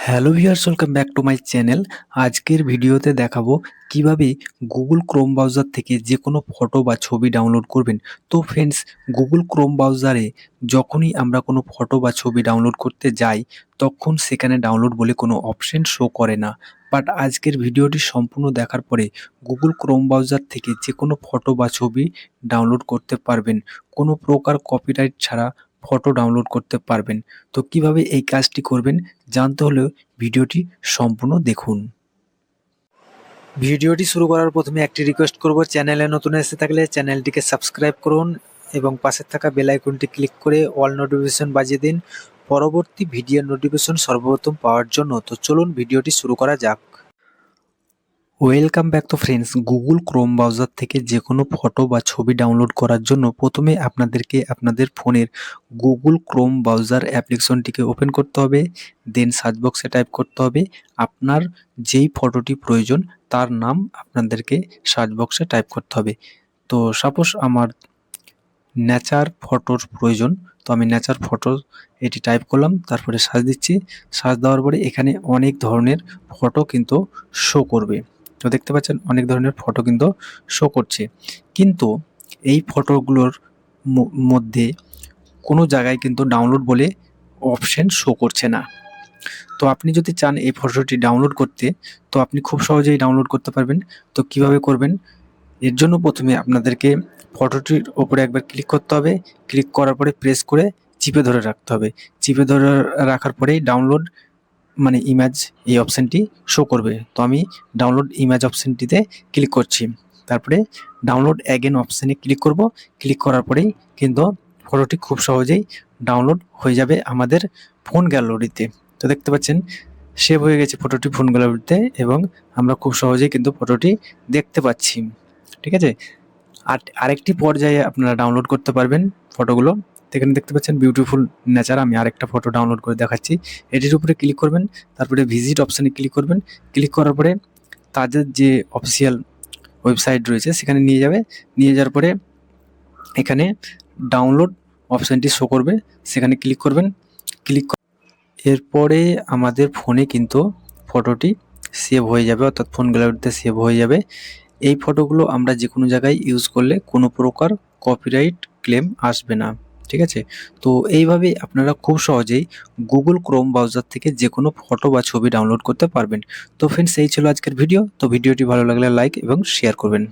Hello viewers, welcome back to my channel. আজকের ভিডিওতে দেখাবো কিভাবে গুগল ক্রোম ব্রাউজার থেকে যে কোনো ফটো বা ছবি ডাউনলোড করবেন। তো ফ্রেন্ডস, গুগল ক্রোম ব্রাউজারে যখনই আমরা কোনো ফটো বা ছবি ডাউনলোড করতে যাই তখন সেখানে ডাউনলোড বলে কোনো অপশন শো করে না। বাট আজকের ভিডিওটি সম্পূর্ণ দেখার পরে গুগল ক্রোম ব্রাউজার থেকে যে কোনো ফটো বা ছবি ডাউনলোড করতে পারবেন, কোনো প্রকার কপিরাইট ছাড়া ফটো ডাউনলোড করতে পারবেন। তো কিভাবে এই কাজটি করবেন জানতে হলে ভিডিওটি সম্পূর্ণ দেখুন। ভিডিওটি শুরু করার প্রথমে একটি রিকোয়েস্ট করব, চ্যানেলে নতুন এসে থাকলে চ্যানেলটিকে সাবস্ক্রাইব করুন এবং পাশে থাকা বেল আইকনটি ক্লিক করে অল নোটিফিকেশন বাজিয়ে দিন পরবর্তী ভিডিওর নোটিফিকেশন সর্বপ্রথম পাওয়ার জন্য। তো চলুন ভিডিওটি শুরু করা যাক। Welcome back. তো ফ্রেন্ডস, গুগল ক্রোম ব্রাউজার থেকে যে কোনো ফটো বা ছবি ডাউনলোড করার জন্য প্রথমে আপনাদেরকে আপনাদের ফোনের গুগল ক্রোম ব্রাউজার অ্যাপ্লিকেশনটিকে ওপেন করতে হবে। দেন সার্চ বক্সে টাইপ করতে হবে আপনার যেই ফটোটি প্রয়োজন তার নাম আপনাদেরকে সার্চ বক্সে টাইপ করতে হবে। তো সাপোজ আমার নেচার ফটোর প্রয়োজন, তো আমি নেচার ফটো এটি টাইপ করলাম, তারপরে সার্চ দিচ্ছি। সার্চ দেওয়ার পরে এখানে অনেক ধরনের ফটো কিন্তু শো করবে। তো দেখতে পাচ্ছেন অনেক ধরনের ফটো কিন্তু শো করছে, কিন্তু এই ফটোগুলোর মধ্যে কোনো জায়গায় কিন্তু ডাউনলোড বলে অপশন শো করছে না। তো আপনি যদি চান এই ফটোটি ডাউনলোড করতে, তো আপনি খুব সহজেই ডাউনলোড করতে পারবেন। তো কিভাবে করবেন, এর জন্য প্রথমে আপনাদেরকে ফটোটির ওপরে একবার ক্লিক করতে হবে। ক্লিক করার পরে প্রেস করে চিপে ধরে রাখতে হবে। চিপে ধরে রাখার পরেই ডাউনলোড মানে ইমেজ এই অপশানটি শো করবে। তো আমি ডাউনলোড ইমেজ অপশানটিতে ক্লিক করছি, তারপরে ডাউনলোড অ্যাগেন অপশানে ক্লিক করব। ক্লিক করার পরেই কিন্তু ফটোটি খুব সহজেই ডাউনলোড হয়ে যাবে আমাদের ফোন গ্যালারিতে। তো দেখতে পাচ্ছেন সেভ হয়ে গেছে ফটোটি ফোন গ্যালারিতে এবং আমরা খুব সহজেই কিন্তু ফটোটি দেখতে পাচ্ছি। ঠিক আছে, আরেকটি পর্যায়ে আপনারা ডাউনলোড করতে পারবেন ফটোগুলো। এখানে দেখতে পাচ্ছেন বিউটিফুল নেচার, আমি আরেকটা ফটো ডাউনলোড করে দেখাচ্ছি। এটির উপরে ক্লিক করবেন, তারপরে ভিজিট অপশানে ক্লিক করবেন। ক্লিক করার পরে তাদের যে অফিসিয়াল ওয়েবসাইট রয়েছে সেখানে নিয়ে যাবে। নিয়ে যাওয়ার পরে এখানে ডাউনলোড অপশানটি শো করবে, সেখানে ক্লিক করবেন। এরপরে আমাদের ফোনে কিন্তু ফটোটি সেভ হয়ে যাবে, অর্থাৎ ফোন গ্যালারিতে সেভ হয়ে যাবে। এই ফটোগুলো আমরা যে কোনো জায়গায় ইউজ করলে কোনো প্রকার কপিরাইট ক্লেম আসবে না। ঠিক আছে, তো এইভাবেই আপনারা খুব সহজেই গুগল ক্রোম ব্রাউজার থেকে যে কোনো ফটো বা ছবি ডাউনলোড করতে পারবেন। তো ফ্রেন্ডস, এই ছিল আজকের ভিডিও। তো ভিডিওটি ভালো লাগলে লাইক এবং শেয়ার করবেন।